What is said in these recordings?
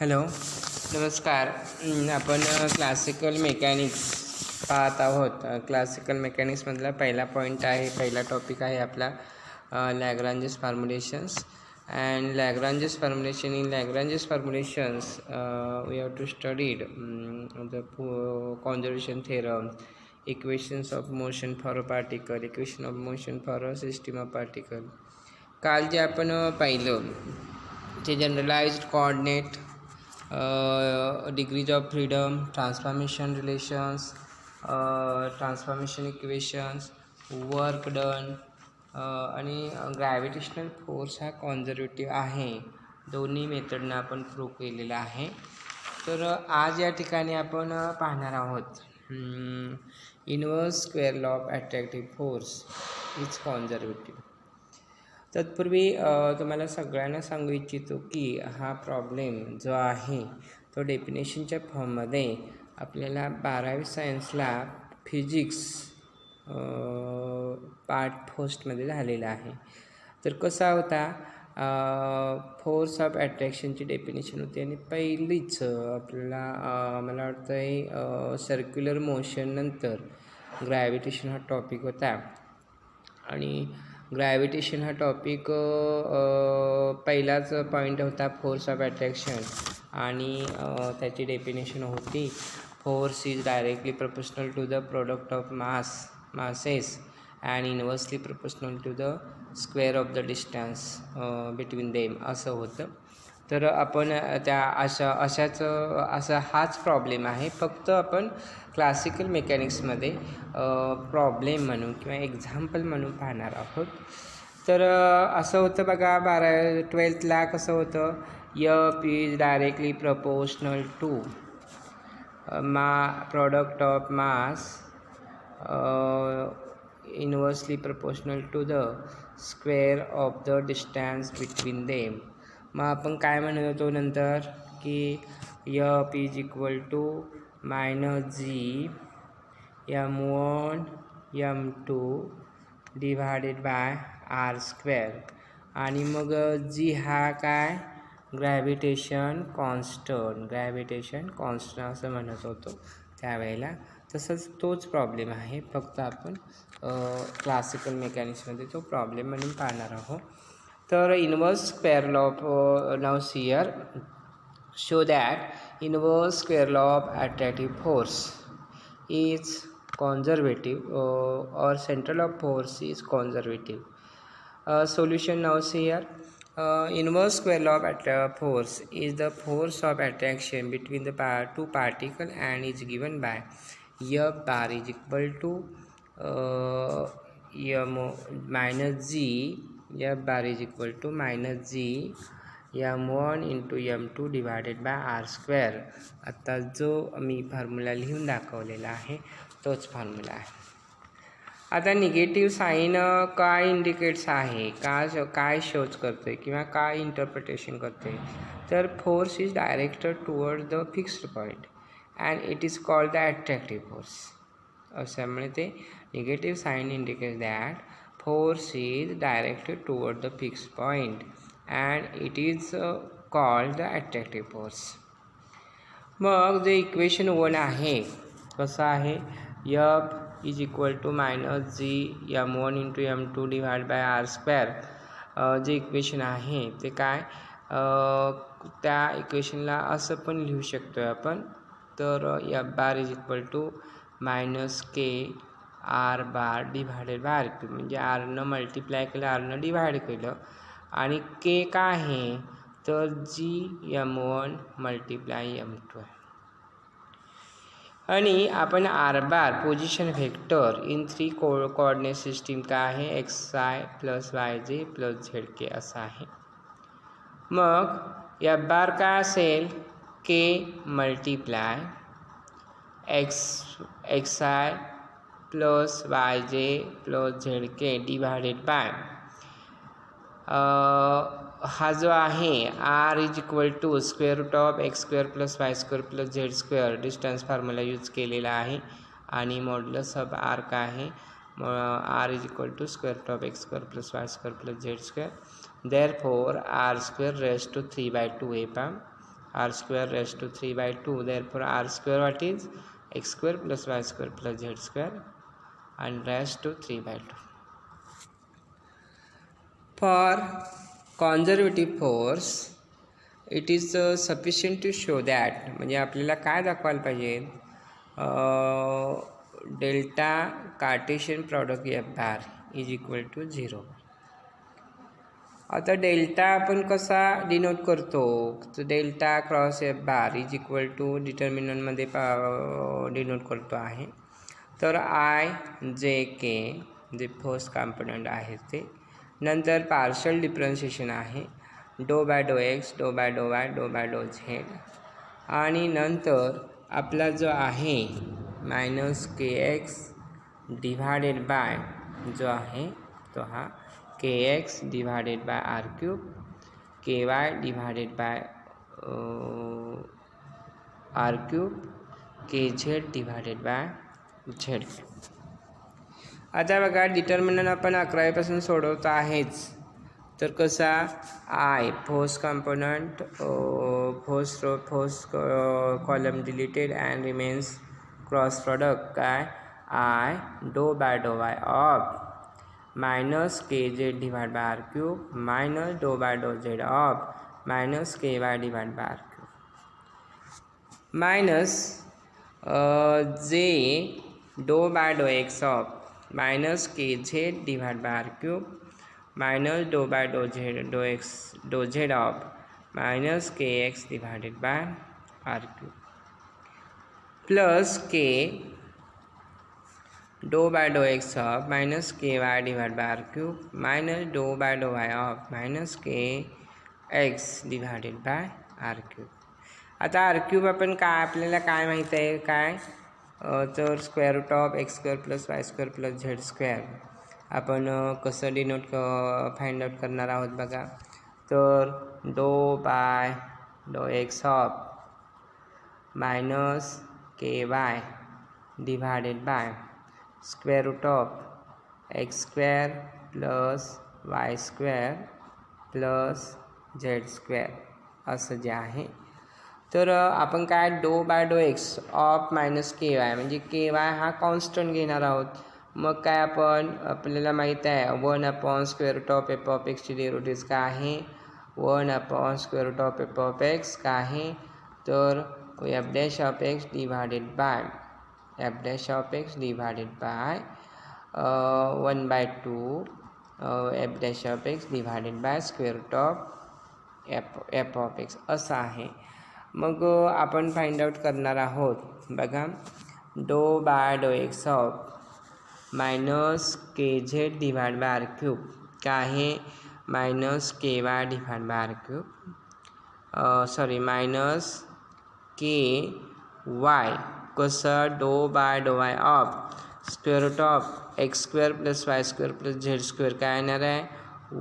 Hello नमस्कार. आपण classical mechanics पाहत आहोत. क्लासिकल मेकॅनिक्समधला पहिला टॉपिक आहे आपला Lagrange's formulations and Lagrange's formulation. In Lagrange's formulations we have to studied the conservation theorem, equations of motion for a particle, equation of motion for a system of particle. काल जे आपण पाहिलं ते generalised coordinate, degrees of freedom, transformation relations, transformation equations, work done आणि gravitational force हा conservative आहे. दोन्ही मेथडनं आपण प्रूव्ह केलेला आहे. तर आज या ठिकाणी आपण पाहणार आहोत inverse square law of attractive force is conservative. तत्पूर्वी तुम्हाला सगळ्यांना सांगू इच्छितो की हा प्रॉब्लेम जो आहे तो डेफिनेशनच्या फॉर्ममध्ये आपल्याला 12वी सायन्सला फिजिक्स पार्ट फर्स्टमध्ये झालेला आहे. तर कसा होता, फोर्स ऑफ अट्रॅक्शनची डेफिनेशन होती आणि पहिलीच आपल्याला मला वाटतं आहे सर्क्युलर मोशननंतर ग्रॅव्हिटेशन हा टॉपिक होता. आणि ग्रॅव्हिटेशन हा टॉपिक पहिलाच पॉईंट होता फोर्स ऑफ अट्रॅक्शन. आणि त्याची डेफिनेशन होती force is directly proportional to the product of masses and inversely proportional to the square of the distance between them असं होतं. तर आपण असा हाच प्रॉब्लेम आहे. फक्त आपण क्लासिकल मेकॅनिक्समध्ये प्रॉब्लेम म्हणून किंवा एक्झाम्पल म्हणून पाहणार आहोत. तर असं होतं बघा, 12th कसं होतं, F is directly proportional to product of mass inversely proportional to the square of the distance between them. मग आपण काय म्हणत होतो नंतर की F is equal to -G m1 m2 divided by r². आणि मग G हा काय, ग्रॅव्हिटेशन कॉन्स्टंट असं म्हणत होतो त्यावेळेला. तसंच तोच प्रॉब्लेम आहे, फक्त आपण क्लासिकल मेकॅनिक्समध्ये तो प्रॉब्लेम म्हणून पाहणार आहोत. तर inverse square law of now here show that inverse square law of attractive force is conservative or central of force is conservative. Solution now see here. Inverse square law of force is the force of attraction between the two particles and is given by F bar is equal to -G. F bar is equal to -G m1 into m2 divided by r². आता जो मी formula लिहून दाखवलेला आहे तोच formula आहे. आता negative sine काय indicates आहे, काय शोज करते किंवा काय इंटरप्रिटेशन करते, तर force is directed toward the fixed point and it is called the attractive force. अशामुळे ते negative sign indicates that force is directed toward the fixed point and it is called the attractive force. मग जे equation 1 आहे कसं आहे, F is equal to -G m1 into m2 divide by r². जे equation आहे ते काय, त्या इक्वेशनला असं पण लिहू शकतो आपण. तर F bar is equal to -K r bar divided by r². म्हणजे rनं मल्टिप्लाय केलं, rनं डिवाइड केलं, आणि K काय आहे तर G m1 मल्टिप्लाय m2 आहे. आणि आपण r bar position vector in 3 coordinate system काय आहे, xi + yj + zk असं आहे. मग F बार काय असेल, K multiply xi + yj + zk divided by हा जो आहे r is equal to √x² + y² + z². Distance formula use केलेला आहे. आणि मॉड्युलस ऑफ r काय आहे, r is equal to √x² + y² + z². Therefore r² raise to 3/2 आहे. r square raised to 3/2. Therefore r square what is x square plus y square plus z square and raised to 3/2. For conservative force it is sufficient to show that, म्हणजे आपल्याला काय दाखवायला पाहिजे, delta Cartesian product F bar is equal to 0. आता delta आपण कसा denote करतो, तर delta cross F bar is equal to डिटर्मिनंटमध्ये डिनोट करतो आहे. तर आय जे के जे फर्स्ट कॉम्पोनंट आहे ते, नंतर पार्शल डिफरन्शिएशन आहे डो बाय डो एक्स, डो बाय डो वाय, डो बाय डो झेड, आणि नंतर आपला जो आहे minus K X divided by जो आहे तो हा K X divided by R cube, K Y divided by R cube, K Z divided by Z. आता बघा डिटर्मिनंट आपण 11पासून सोडवतो आहेच, तर कसा i first component first column deleted and remains cross product काय आय डो बाय डो Y of minus K Z divide by R cube minus do by do Z of minus k Y divide by R cube minus J do by डो x of minus K Z divide by R cube minus do by do Z do X do Z of minus K X divided by R cube plus K do by डो x of minus K Y divide by R cube minus do by डो Y of minus K X divided by R cube. आता R cube आपण काय आपल्याला काय माहीत आहे काय, तर square root of x square plus Y square plus z square आपण कसं डिनोट फाइंड आउट करणार आहोत बघा. तर डो बाय डो x of minus k Y divided by square root of x square plus Y square plus z square असं जे आहे. तर आपण काय डो बाय डो x of minus k y म्हणजे के वाय हा कॉन्स्टंट घेणार आहोत. मग काय आपण आपल्याला माहीत आहे 1 square root of F of एक्सची डेरिव्हेटिव्ह काय आहे 1 square root of F of X काय आहे, तर F dash of X divided by F dash of X divided by 1/2 F dash of X divided by square root of F of X असं आहे. मग आपण find out करणार आहोत बघा डो बाय डो x of minus K Z divide by R cube काय आहे minus K Y divide by R cube sorry minus K y कसं डो बाय डो Y of square root of x square plus Y square plus z square काय येणार आहे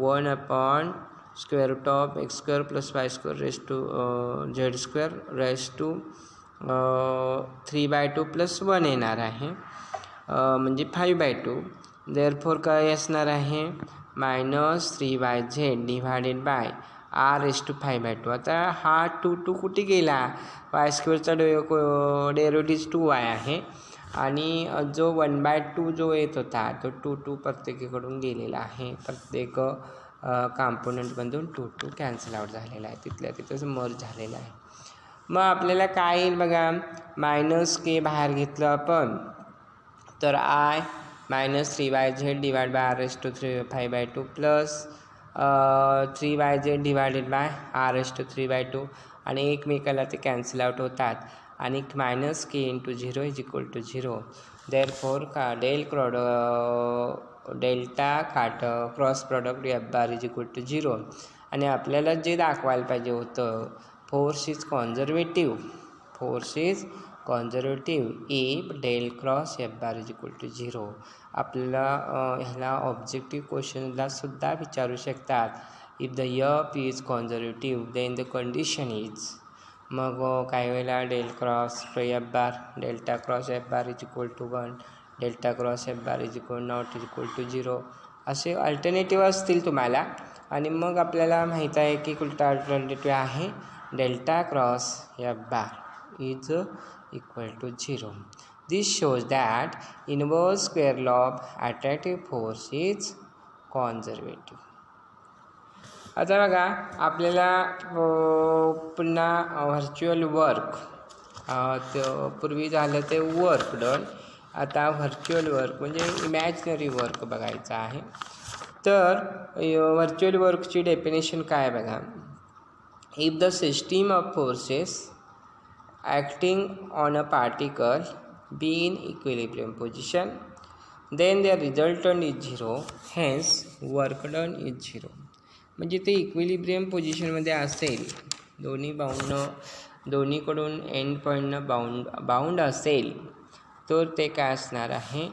1 square root of x square plus Y square raise to z square raise to 3/2 plus 1 येणार आहे म्हणजे 5/2. Therefore काय असणार आहे minus 3/z divided by R raise to 5/2. आता हा 2 कुठे गेला, वाय स्क्वेअरचा डेरिव्हेटिव्ह 2y आहे आणि जो 1/2 जो येत होता तो 2 प्रत्येकीकडून गेलेला आहे, प्रत्येक कॉम्पोनंटमधून 2 कॅन्सल आउट झालेला आहे, तिथल्या तिथंच मर्ज झालेला आहे. मग आपल्याला काय येईल बघा मायनस के बाहेर घेतलं आपण तर i minus 3/z divide by R raise to 5/2 plus 3/z divided by R raise to 3/2 आणि एकमेकाला ते कॅन्सल आउट होतात आणि minus K into 0 is equal to 0. Therefore का delta cross product F bar is equal to 0. आणि आपल्याला जे दाखवायला पाहिजे होतं force is conservative if del cross F bar is equal to 0. आपल्याला ह्याला ऑब्जेक्टिव्ह क्वेश्चनला सुद्धा विचारू शकतात if the F is conservative then the condition is. मग काही वेळेला delta cross F bar is equal to 1 delta cross F bar is equal not is equal to 0 असे अल्टरनेटिव्ह असतील तुम्हाला. आणि मग आपल्याला माहीत आहे की कुठला अल्टरनेटिव्ह आहे delta cross f bar is equal to 0. This shows that inverse square law of attractive force is conservative. आता बघा आपल्याला पुन्हा व्हर्च्युअल वर्क पूर्वी झालं ते वर्क डन, आता व्हर्च्युअल वर्क म्हणजे इमॅजिनरी वर्क बघायचं आहे. तर व्हर्च्युअल वर्कची डेफिनेशन काय बघा. If the system of forces acting on a particle be in equilibrium position, then their resultant is 0, hence work done is 0. म्हणजे ते इक्विलिब्रियम पोझिशनमध्ये असेल, दोन्हीकडून एंड पॉईंटनं बाउंड असेल तर ते काय असणार आहे,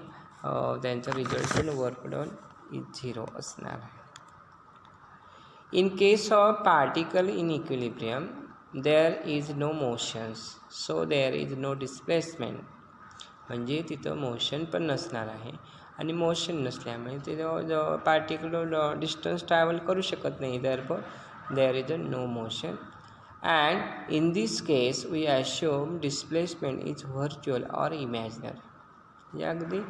त्यांचं रिझल्टंट वर्क डन इज 0 असणार आहे. In case of particle in equilibrium there is no motions, so there is no displacement. म्हणजे तिथं मोशन पण नसणार आहे आणि मोशन नसल्यामुळे तिथं पार्टिक्युलर डिस्टन्स ट्रॅव्हल करू शकत नाही. therefore there is a no motion, and in this case we assume displacement is virtual or imaginary. या अगदी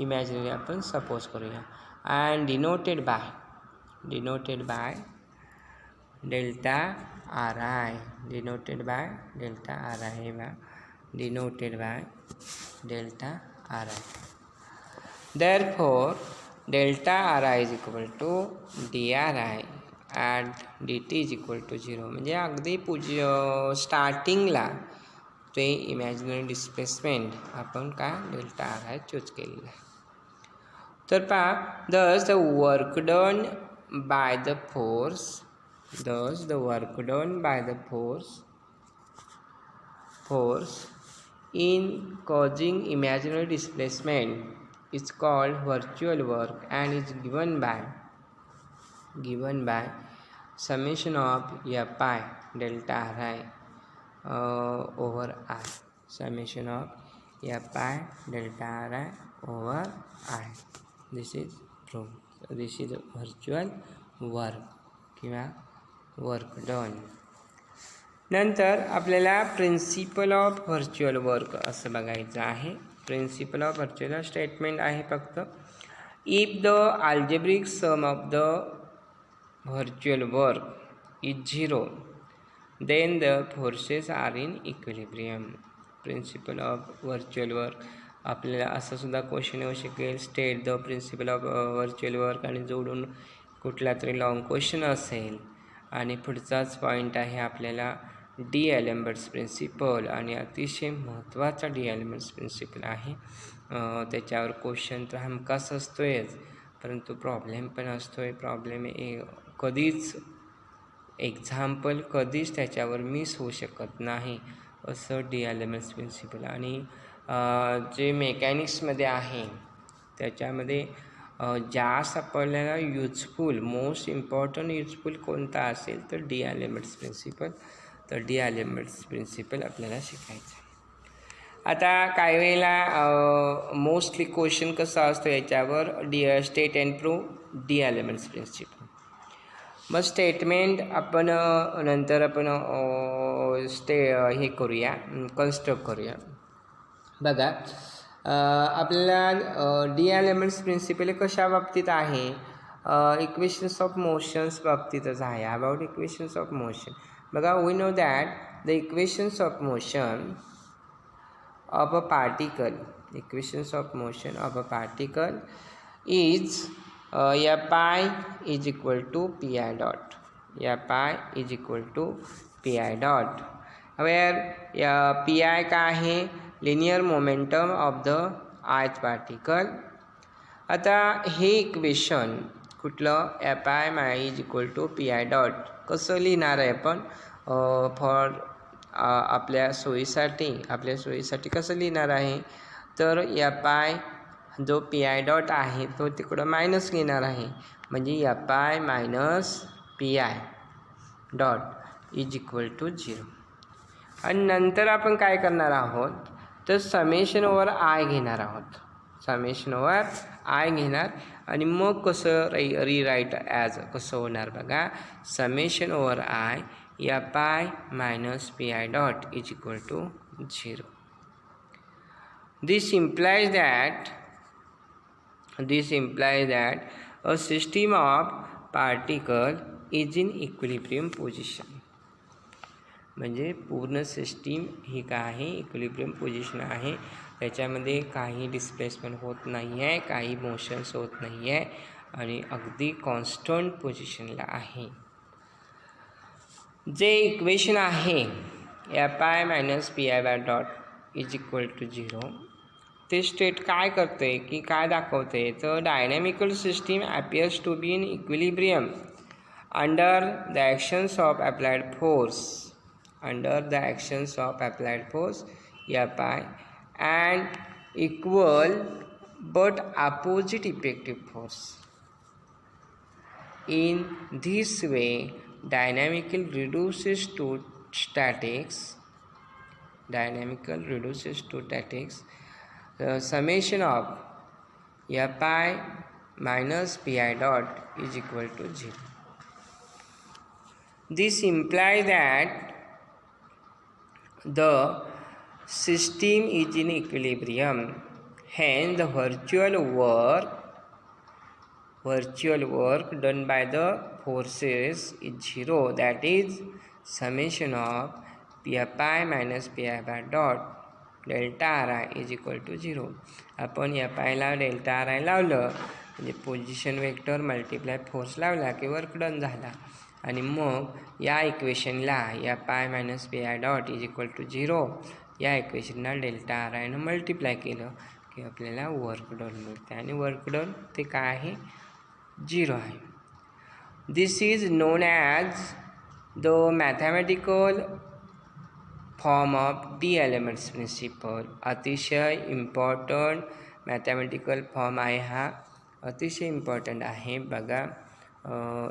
इमॅजिनरी आपण सपोज करूया. and denoted by delta ri, denoted by delta ri, denoted by delta ri. Therefore delta ri is equal to dri and dt is equal to 0. म्हणजे अगदी स्टार्टिंगला ते imaginary displacement आपण काय डेल्टा ri चूज केलेला आहे. तर पहा, thus the work done by the force in causing imaginary displacement is called virtual work and is given by summation of fi delta ri over I, summation of fi delta ri over I. This is proof. This is virtual work किंवा work done. नंतर आपल्याला principal of virtual work असं बघायचं आहे. Principal of virtual statement आहे फक्त. If the algebraic sum of the virtual work is 0, then the forces are in equilibrium. Principle of virtual work आपल्याला असं सुद्धा क्वेश्चन येऊ शकेल, state the principle of virtual work आणि जोडून कुठला तरी लॉंग क्वेश्चन असेल. आणि पुढचाच पॉईंट आहे आपल्याला डी एलिमेंट्स प्रिन्सिपल, आणि अतिशय महत्त्वाचा डी एलिमेंट्स प्रिन्सिपल आहे. त्याच्यावर क्वेश्चन तर हमखास असतोयच, परंतु प्रॉब्लेम पण असतोय. प्रॉब्लेम कधीच एक्झाम्पल कधीच त्याच्यावर मिस होऊ शकत नाही, असं डी एलिमेंट्स प्रिन्सिपल. आणि जे मेकॅनिक्समध्ये आहे त्याच्यामध्ये जास्त आपल्याला युजफुल, मोस्ट इम्पॉर्टंट युजफुल कोणता असेल तर डी एलिमेंट्स प्रिन्सिपल. तर डी एलिमेंट्स प्रिन्सिपल आपल्याला शिकायचं आहे. आता काही वेळेला मोस्टली क्वेश्चन कसं असतं याच्यावर state and prove D'Alembert's principle. मग स्टेटमेंट आपण नंतर आपण हे करूया, कन्स्ट्रक्ट करूया. बघा, आपल्याला डी एलिमेंट्स प्रिन्सिपल कशा बाबतीत आहे, इक्वेशन्स ऑफ मोशन्स बाबतीतच आहे. About equations of motion. बघा, we know that the equations of motion of a particle, equations of motion of a particle is fi is equal to pi dot, fi is equal to pi dot, where pi काय आहे, linear momentum of the ith particle. आता हे equation कुठलं, fi is equal to p I dot कसं लिहिणार आहे आपण, for आपल्या सोयीसाठी कसं लिहिणार आहे, तर fi जो पी आय डॉट आहे तो तिकडं मायनस घेणार आहे, म्हणजे fi minus P I dot is equal to 0. आणि नंतर आपण काय करणार आहोत, तर समेशन ओव्हर आय घेणार आहोत. समेशन ओव्हर आय घेणार आणि मग कसं रिराईट ॲज कसं होणार बघा, summation over I fi minus pi dot is equal to 0. This implies that a system of particle is in equilibrium position. म्हणजे पूर्ण सिस्टीम ही काय आहे, इक्विलिब्रियम पोझिशन आहे. त्याच्यामध्ये काही डिस्प्लेसमेंट होत नाही आहे, काही मोशन्स होत नाही आहे आणि अगदी कॉन्स्टंट पोझिशनला आहे. जे इक्वेशन आहे fi minus P I by dot is equal to 0 ते स्टेट काय करते की काय दाखवते, तर dynamical system appears to be in equilibrium under the actions of applied force fi and equal but opposite effective force. In this way, dynamical reduces to statics. The summation of fi minus pi dot is equal to 0. This implies that the system is in equilibrium, hence the virtual work done by the forces is 0, that is summation of fi minus pi by dot delta ri is equal to 0. आपण fi ला delta ri लावलं म्हणजे position vector multiply force लावला की work done झाला आणि मग या इक्वेशनला fi minus P I dot is equal to 0 या इक्वेशनला डेल्टा आर आयनं मल्टिप्लाय केलं की आपल्याला वर्क डन मिळते आणि वर्क डन ते काय आहे, 0 आहे. This is known as the mathematical form of D'Alembert's principle. अतिशय इम्पॉर्टंट मॅथमॅटिकल फॉर्म आहे हा, अतिशय इम्पॉर्टंट आहे. बघा,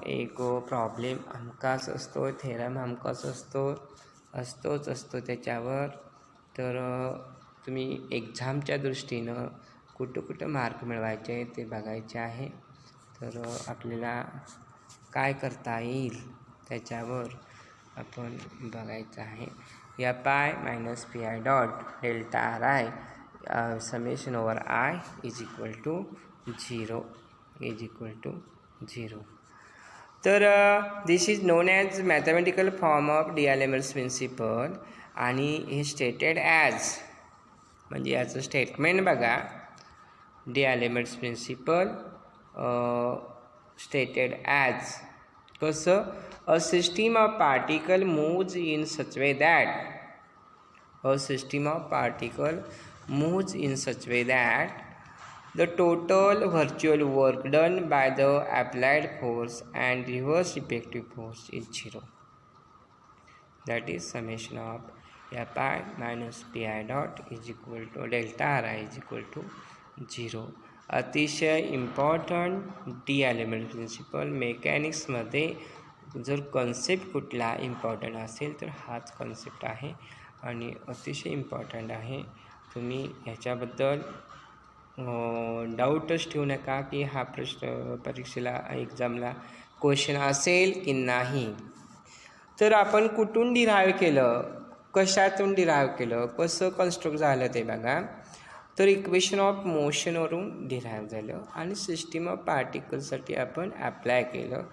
एक प्रॉब्लेम हमखास असतो, थेरम हमखास असतो त्याच्यावर. तर तुम्ही एक्झामच्या दृष्टीनं कुठं मार्क मिळवायचे ते बघायचे आहे. तर आपल्याला काय करता येईल त्याच्यावर आपण बघायचं आहे. fi minus P I dot delta R I summation over I is equal to 0. तर this is known as mathematical form of D'Alembert's principle आणि हे स्टेटेड ॲज म्हणजे याचं स्टेटमेंट बघा. D'Alembert's principle stated as कसं, a system of particle moves in such way that the total virtual work done by the applied force and reverse effective force is 0. That is summation of fi minus pi dot is equal to delta ri is equal to 0. अतिशय important D element principal. मेकॅनिक्समध्ये जर concept कुठला important असेल तर हाच concept आहे आणि अतिशय इम्पॉर्टंट आहे. तुम्ही ह्याच्याबद्दल डाऊटच ठेवू नका की हा प्रश्न परीक्षेला एक्झामला क्वेश्चन असेल की नाही. तर आपण कुठून डिराईव्ह केलं, कशातून डिराईव्ह केलं, कसं कन्स्ट्रक्ट झालं ते बघा. तर इक्वेशन ऑफ मोशनवरून डिराईव्ह झालं आणि सिस्टीम ऑफ पार्टिकलसाठी आपण ॲप्लाय केलं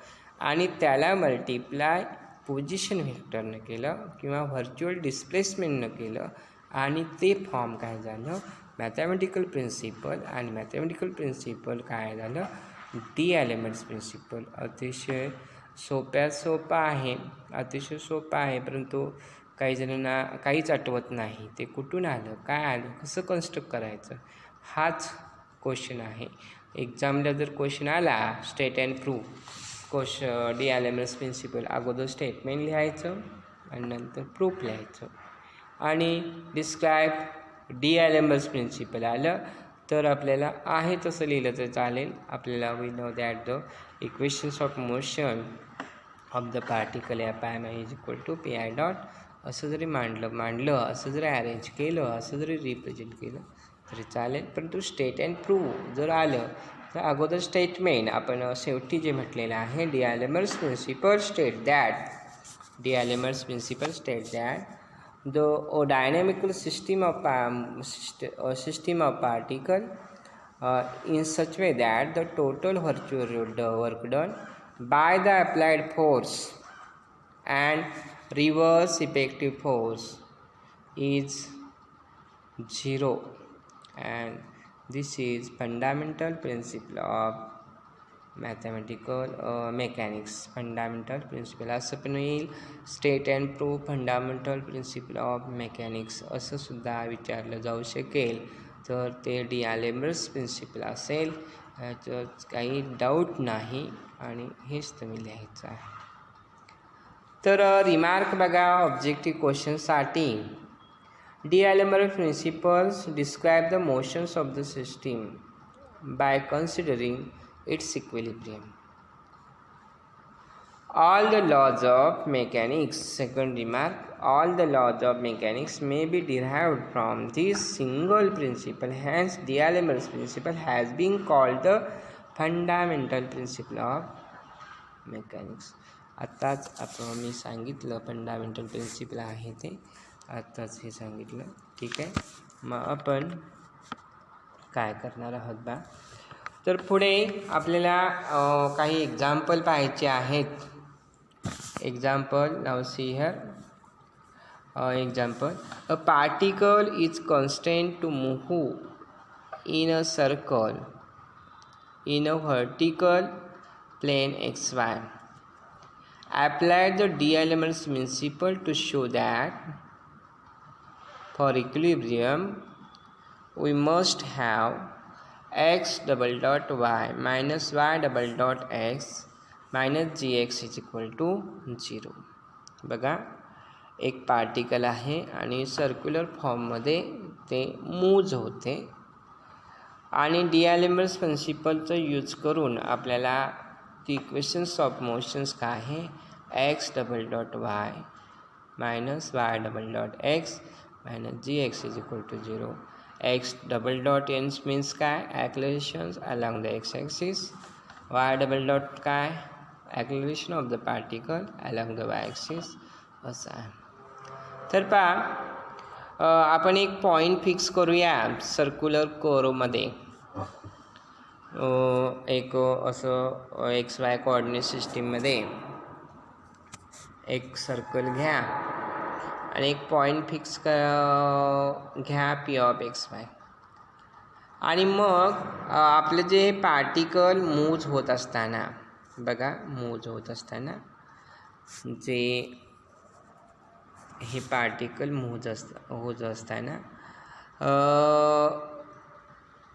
आणि त्याला मल्टिप्लाय पोझिशन व्हेक्टरनं केलं किंवा व्हर्च्युअल डिस्प्लेसमेंटनं केलं आणि ते फॉर्म काय झालं, मॅथमॅटिकल प्रिन्सिपल. आणि मॅथमॅटिकल प्रिन्सिपल काय झालं, डी एलिमेंट्स प्रिन्सिपल. अतिशय सोपा आहे, परंतु काही जणांना काहीच आठवत नाही ते कुठून आलं, काय आलं, कसं कन्स्ट्रक्ट करायचं, हाच क्वेश्चन आहे. एक्झामला जर क्वेश्चन आला state and proof D'Alembert's principle, अगोदर स्टेटमेंट लिहायचं आणि नंतर प्रूफ लिहायचं आणि डिस्क्राईब डी एलिमेंट्स प्रिन्सिपल आलं तर आपल्याला आहे तसं लिहिलं तर चालेल. आपल्याला we know that the equations of motion of the particle fi is equal to p I dot असं जरी मांडलं असं जरी अरेंज केलं, असं जरी रिप्रेझेंट केलं तरी चालेल. परंतु स्टेट अँड प्रूव्ह जर आलं तर अगोदर स्टेटमेंट आपण शेवटी जे म्हटलेलं आहे D'Alembert's principle state that D'Alembert's principle states that the dynamical system of particle in such way that the total work done by the applied force and reverse effective force is 0, and this is fundamental principle of mathematical mechanics. Fundamental principle असं पण येईल, state and prove fundamental principle of mechanics असं सुद्धा विचारलं जाऊ शकेल. तर ते डिअलेम्बर्ट्स प्रिन्सिपल असेल, याच्यात काही डाऊट नाही आणि हेच तुम्ही लिहायचं आहे. तर रिमार्क बघा objective क्वेश्चनसाठी. D'Alembert's principles describe the motions of the system by considering its equilibrium. All the laws of mechanics, second remark, all the laws of mechanics may be derived from this single principle. Hence, D'Alembert's principle has been called the fundamental principle of mechanics. आत्ताच आपण मी सांगितलं fundamental principal आहे ते, आत्ताच हे सांगितलं. ठीक आहे, मग आपण काय करणार आहोत बा. तर पुढे आपल्याला काही एक्झाम्पल पाहायचे आहेत. Example now see here. Example, a particle is constant to move in a circle in a vertical plane xy. Apply the D'Alembert's principle to show that for equilibrium we must have x double dot y minus y double dot x minus gx is equal to 0. बघा, एक particle आहे आणि circular फॉर्ममध्ये ते move होते आणि D'Alembert's प्रिन्सिपलचं use करून आपल्याला ती इक्वेशन्स ऑफ मोशन्स काय आहे, X double dot Y minus Y double dot X minus G X is equal to 0. X double dot एन्स मीन्स काय, accelerations along the X axis. Y double dot काय, acceleration of the particle along the Y axis असं आहे. तर पहा, आपण एक point fix करूया सर्क्युलर कोरमध्ये. एक असं एक्स वाय कोऑर्डिनेट सिस्टीममध्ये एक सर्कल घ्या आणि एक पॉईंट फिक्स घ्या पी ऑफ एक्स वाय. आणि मग आपलं जे पार्टिकल मूव्ह होत असताना, बघा मूव्ह होत असताना जे हे पार्टिकल होत असताना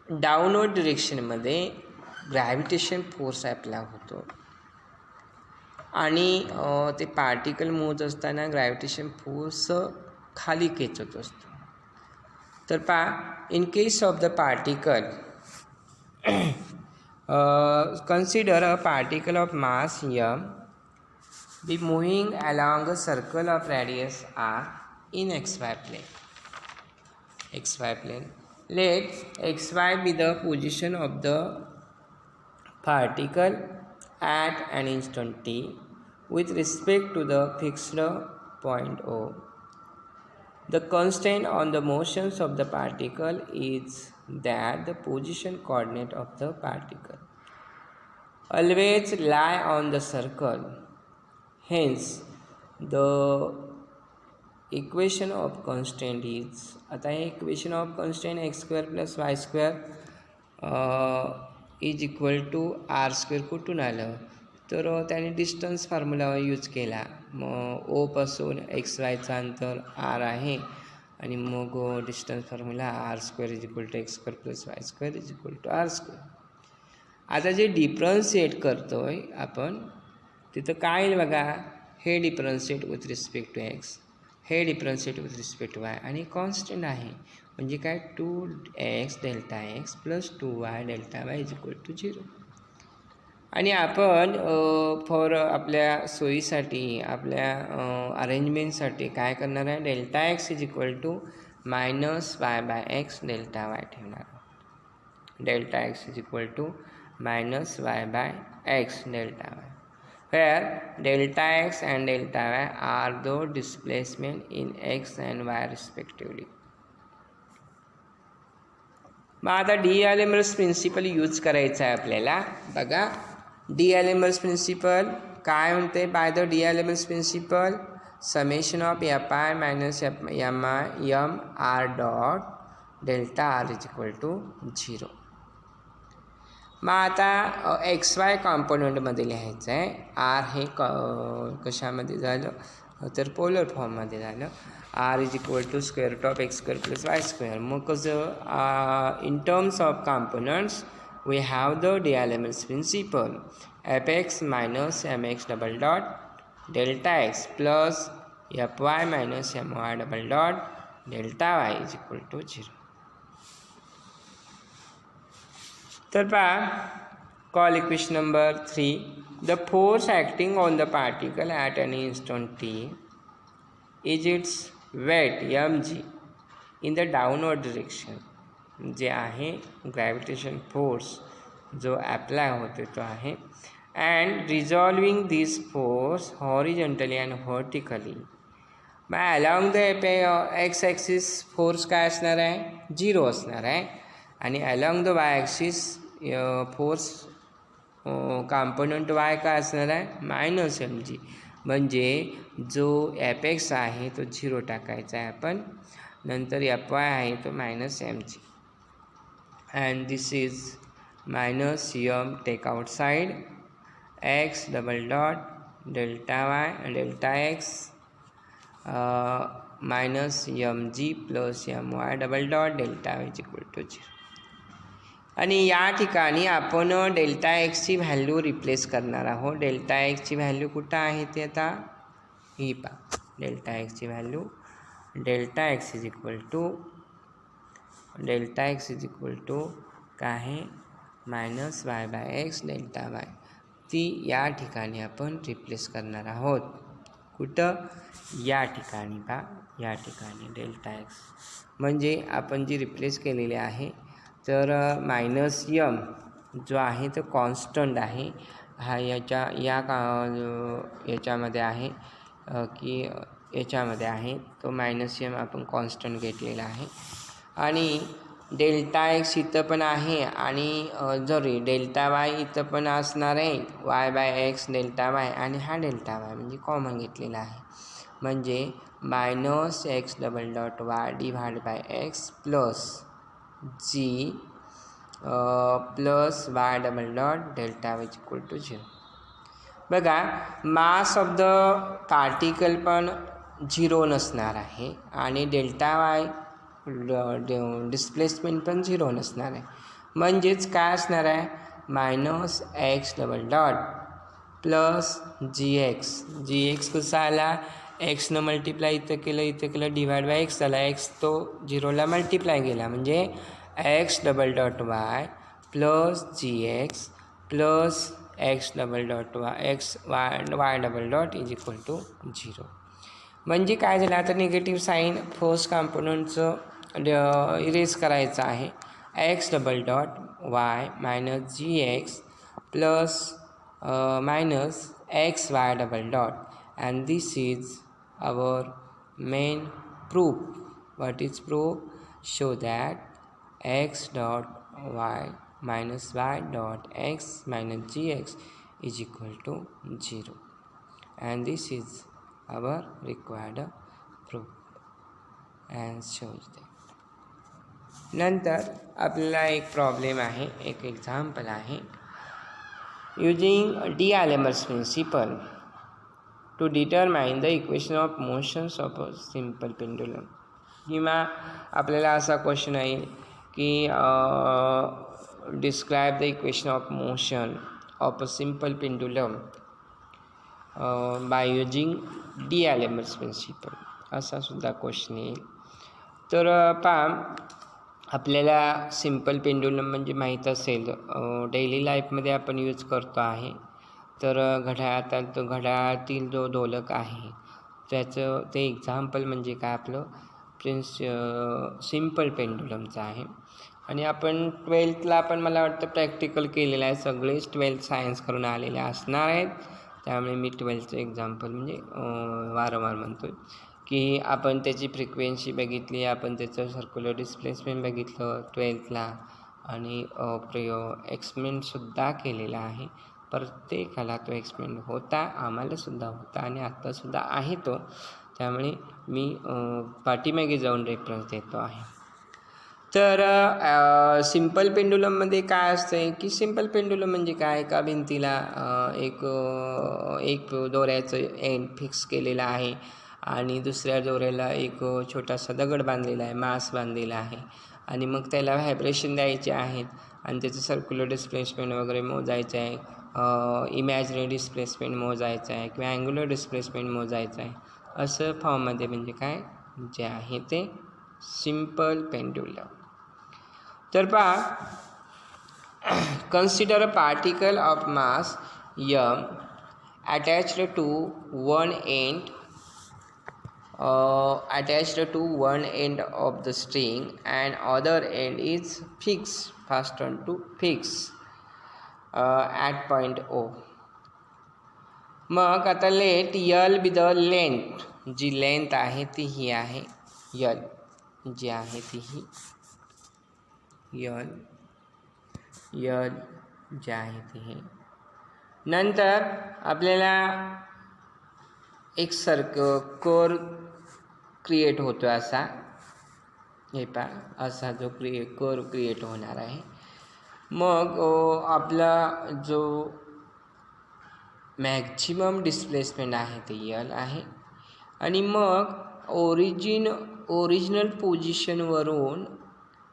डाऊनवर्ड डिरेक्शनमध्ये ग्रॅव्हिटेशन फोर्स अप्लाय होतो आणि ते पार्टिकल मूव्ह असताना ग्रॅव्हिटेशन फोर्स खाली खेचत असतो. तर पहा, in case of the particle, consider a particle of mass m be moving along a circle of radius r in xy plane. Let xy be the position of the particle at an instant t with respect to the fixed point O. The constant on the motions of the particle is that the position coordinate of the particle always lie on the circle. Hence, the equation of constant is, आता हे equation of constant x square plus Y square is equal to r square कुठून आलं, तर त्याने distance formula use केला. मग ओपासून x वायचा अंतर R आहे आणि मग distance formula r square is equal to x square plus Y square is equal to r square. आता जे डिफरन्शिएट करतो आहे आपण, तिथं काय येईल बघा, हे differentiate with respect to X, हे differentiate with respect to Y आणि कॉन्स्टंट आहे म्हणजे काय 2x delta X plus 2y delta Y is equal to 0. आणि आपण फॉर आपल्या सोयीसाठी, आपल्या अरेंजमेंटसाठी काय करणार आहे, delta X is equal to minus Y by x delta Y ठेवणार. Delta X is equal to minus Y by x delta Y. where delta x and delta y are the displacement in x and y respectively. मग आता डी-एलेमर्स principal use करायचा आहे आपल्याला. बघा डी-एलेमर्स principle काय म्हणते. By the D'Alembert's principle summation of F I minus M I M R dot delta R is equal to 0. मग आता एक्स वाय कॉम्पोनंटमध्ये लिहायचं आहे. आर हे कशामध्ये झालं तर पोलर फॉर्ममध्ये झालं. R is equal to square root of x square plus Y square. मग कसं in terms of components we have the D'Alembert's principle F X minus M X double dot delta X plus F Y minus M Y double dot delta Y is equal to 0. तर पहा call equation number 3. The force acting on the particle at any instant T is its weight mg in the downward direction. जे आहे gravitation force जो apply होतो तो आहे. And resolving this force horizontally and vertically. मग along the X axis force काय असणार आहे 0 असणार आहे. आणि along the Y axis force component Y काय असणार आहे मायनस mg. म्हणजे जो एफ एक्स आहे तो 0 टाकायचा आहे आपण. नंतर एफ वाय आहे तो minus mg. And this is minus m take out side x double dot delta y delta x minus mg plus my double dot delta Y is equal to 0. आणि या ठिकाणी आपण डेल्टा एक्सची value replace करणार आहोत. Delta एक्सची value कुठं आहे ते आता ही पहा. डेल्टा एक्सची value delta X is equal to काय आहे minus Y by x delta Y. ती या ठिकाणी आपण रिप्लेस करणार आहोत. कुठं या ठिकाणी पहा. या ठिकाणी डेल्टा एक्स म्हणजे आपण जी रिप्लेस केलेली आहे तर मायनस यम जो आहे तो कॉन्स्टंट आहे. हा याच्यामध्ये आहे की याच्यामध्ये आहे तो मायनस यम आपण कॉन्स्टंट घेतलेला आहे. आणि डेल्टा एक्स इथं पण आहे आणि जरी डेल्टा वाय इथं पण असणार आहे y by x delta y. आणि हा डेल्टा वाय म्हणजे कॉमन घेतलेला आहे. म्हणजे minus x double dot y divide by x plus g plus y double dot delta Y is equal to 0. बघा मास ऑफ द पार्टिकल पण 0 नसणार आहे आणि डेल्टा वाय डिस्प्लेसमेंट पण 0 नसणार आहे. म्हणजेच काय असणार आहे minus x double dot plus G X कसा आला एक्सनं मल्टिप्लाय इथं केलं डिवाइड बाय एक्स झाला. एक्स तो 0ला मल्टिप्लाय गेला म्हणजे X double dot Y plus G X plus X double dot Y double dot is equal to 0. म्हणजे काय झालं आता निगेटिव्ह साईन फर्स्ट कॉम्पोनंटचं इरेज करायचं आहे. X double dot Y minus G X plus minus X Y double dot. And this is our main proof. What is proof? Show that x dot y minus y dot x minus gx is equal to 0. And this is our required proof and shows that. नंतर आपल्याला एक problem आहे एक example आहे. using D'Alembert's principle to determine the equation of motions of a simple pendulum. किंवा आपल्याला असा question आहे की describe the equation of motion of a simple pendulum by using D'Alembert's principle. असा सुद्धा क्वेश्चन येईल. तर पहा आपल्याला सिम्पल पेंडुलम म्हणजे माहीत असेल डेली लाईफमध्ये आपण यूज करतो आहे. तर घड्याळातील जो दोलक आहे त्याचं ते एक्झाम्पल म्हणजे काय आपलं सिम्पल पेंडुलमचं आहे. आणि आपण 12thला पण मला वाटतं प्रॅक्टिकल केलेलं आहे. सगळेच 12th सायन्स करून आलेले असणार आहेत. त्यामुळे मी 12चं एक्झाम्पल म्हणजे वारंवार म्हणतो की आपण त्याची फ्रिक्वेन्सी बघितली, आपण त्याचं सर्क्युलर डिस्प्लेसमेंट बघितलं 12थला आणि एक्सपेरिमेंटसुद्धा केलेला आहे. प्रत्येकाला तो एक्सपेरिमेंट होता, आम्हालासुद्धा होता आणि आत्तासुद्धा आहे तो. त्यामुळे मी पाठीमागे जाऊन रेफरन्स देतो आहे. तर सिम्पल पेंडुलममध्ये काय असतं आहे की सिम्पल पेंडुलम म्हणजे काय, एका भिंतीला एक दोऱ्याचं एंड फिक्स केलेला आहे आणि दुसऱ्या दोऱ्याला एक छोटासा दगड बांधलेला आहे, मास बांधलेला आहे आणि मग त्याला व्हायब्रेशन द्यायचे आहेत आणि त्याचं सर्क्युलर डिस्प्लेसमेंट वगैरे मोजायचं आहे, इमॅजिनरी डिस्प्लेसमेंट मोजायचं आहे किंवा अँग्युलर डिस्प्लेसमेंट मोजायचं आहे. असं फॉर्ममध्ये म्हणजे काय जे आहे ते सिम्पल पेंडुलम. तर पहा, consider a particle of mass m attached to one end of the string and other end is fastened to at point O. मग आता let l be the length, जी लेंथ आहे ती ही आहे यल, जी आहे ती ही यल जी आहे ती ही. नंतर आपल्याला एक कोर क्रिएट होतो असा, हे पहा असा जो कोर क्रिएट होणार आहे. मग आपला जो मॅक्झिमम डिस्प्लेसमेंट आहे ते यल आहे आणि मग ओरिजिनल पोझिशनवरून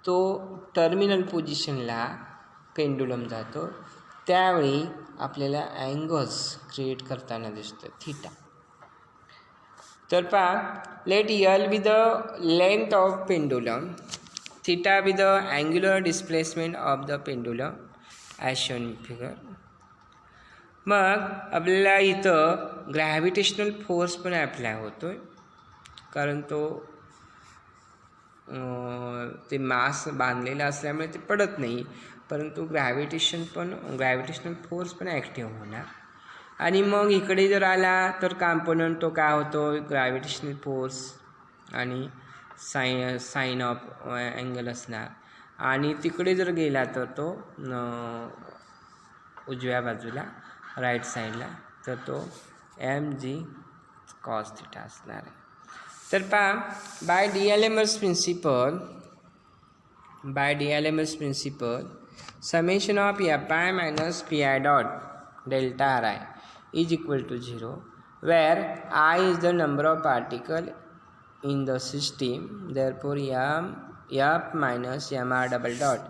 तो टर्मिनल पोझिशनला पेंडुलम जातो. त्यावेळी आपल्याला अँगल्स क्रिएट करताना दिसतं थीटा. तर पहा, let l be the length of pendulum, theta be the angular displacement of the pendulum as shown in figure. मग आपल्याला इथं ग्रॅव्हिटेशनल फोर्स पण ॲप्लाय होतो आहे, कारण तो ते मास बांधलेला असल्यामुळे ते पडत नाही, परंतु ग्रॅव्हिटेशनल फोर्स पण ॲक्टिव्ह होणार. आणि मग इकडे जर आला तर कॉम्पोनंट तो काय होतो, ग्रॅव्हिटेशनल फोर्स आणि साईन ऑफ अँगल असणार. आणि तिकडे जर गेला तर तो उजव्या बाजूला राईट साईडला तर तो mg cos थीटा असणार आहे. तर पहा, by D L M S principle summation of fi minus pi dot delta ri is equal to 0, where I is the number of particles in the system. Therefore f minus mr double dot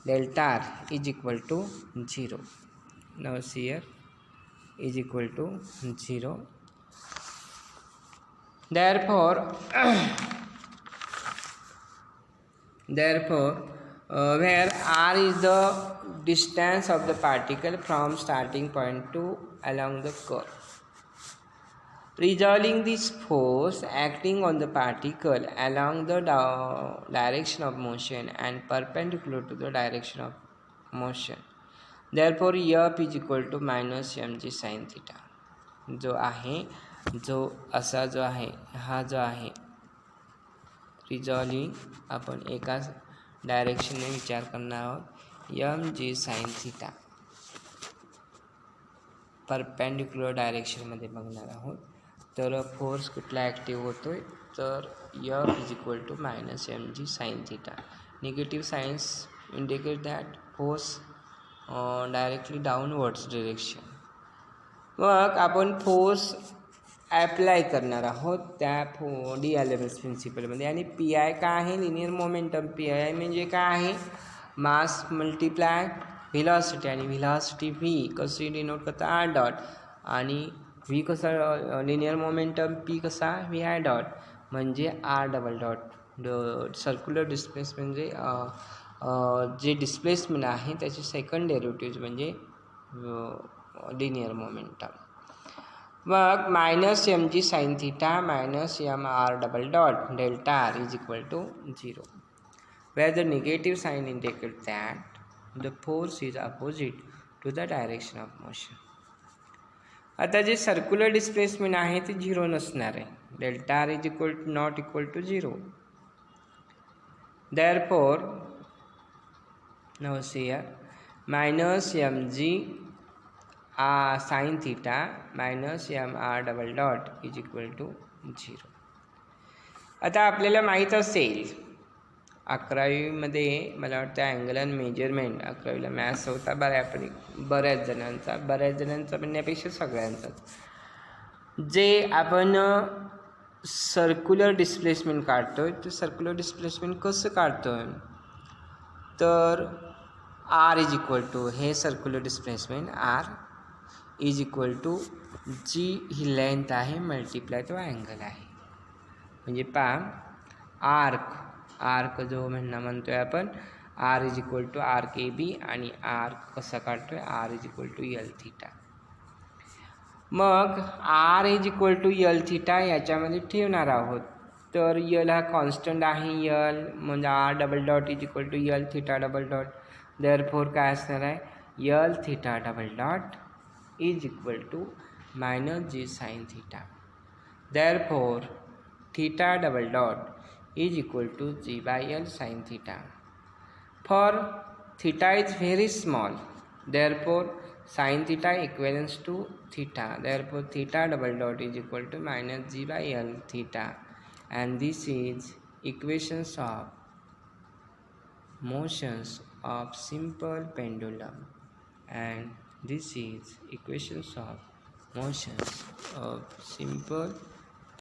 delta r is equal to 0. Now here is equal to 0. Therefore where r is the distance of the particle from starting point to along the curve, resolving this force acting on the particle along the direction of motion and perpendicular to the direction of motion. Therefore f is equal to minus mg sin theta. जो आहे हा जो आहे रिझॉल्विंग, आपण एका डायरेक्शनने विचार करणार आहोत. mg sin थीटा परपेंडिक्युलर डायरेक्शनमध्ये बघणार आहोत. तर फोर्स कुठला ॲक्टिव्ह होतो आहे, तर f is equal to minus mg sin theta. Negative signs indicate that force directly downwards direction. मग आपण फोर्स ॲप्लाय करणार आहोत त्या डी एल एम एस प्रिन्सिपलमध्ये. आणि पी आय काय आहे, लिनियर मोमेंटम. पी आय म्हणजे काय आहे, मास मल्टिप्लाय व्हिलॉसिटी, आणि व्हिलॉसिटी व्ही कशी डिनोट करता आर डॉट, आणि व्ही कसा लिनियर मोमेंटम पी कसा व्ही आय डॉट म्हणजे r double dot. Circular displacement म्हणजे जे डिस्प्लेसमेंट आहे त्याचे सेकंड डेरिव्हेटिव्ह म्हणजे लिनियर मोमेंटम. मग minus mg sin theta minus mr double dot delta r is equal to 0, where the negative sign indicates that the force is opposite to the direction of motion. आता जे circular displacement आहे ते 0 नसणार आहे. Delta R is not equal to 0. Therefore, now see here, minus mg sin theta minus mr double dot is equal to 0. आता आपल्याला माहीत असेल 11वीमध्ये मला वाटतं अँगल अँड मेजरमेंट 11वीला मॅथ्स होता बऱ्याच जणांचा म्हणण्यापेक्षा सगळ्यांचाच, जे आपण सर्क्युलर डिस्प्लेसमेंट काढतोय ते सर्क्युलर डिस्प्लेसमेंट कसं काढतोय तर आर इज इक्वल टू हे circular displacement R is equal to जी ही लेंथ आहे मल्टिप्लाय तो अँगल आहे. म्हणजे पहा आर्क जो म्हणतोय आपण R is equal to arc A B आणि आर्क कसा काढतोय R is equal to L theta. मग R is equal to L theta याच्यामध्ये ठेवणार आहोत. तर यल हा कॉन्स्टंट आहे, यल म्हणजे r double dot is equal to L theta double dot. Therefore काय असणार आहे l theta double dot is equal to minus g sine theta. Therefore theta double dot is equal to g by l sine theta. For theta is very small, therefore sin theta equivalents to theta. Therefore, theta double dot is equal to minus g by l theta. And this is equations of motions of simple pendulum. And this is equations of motions of simple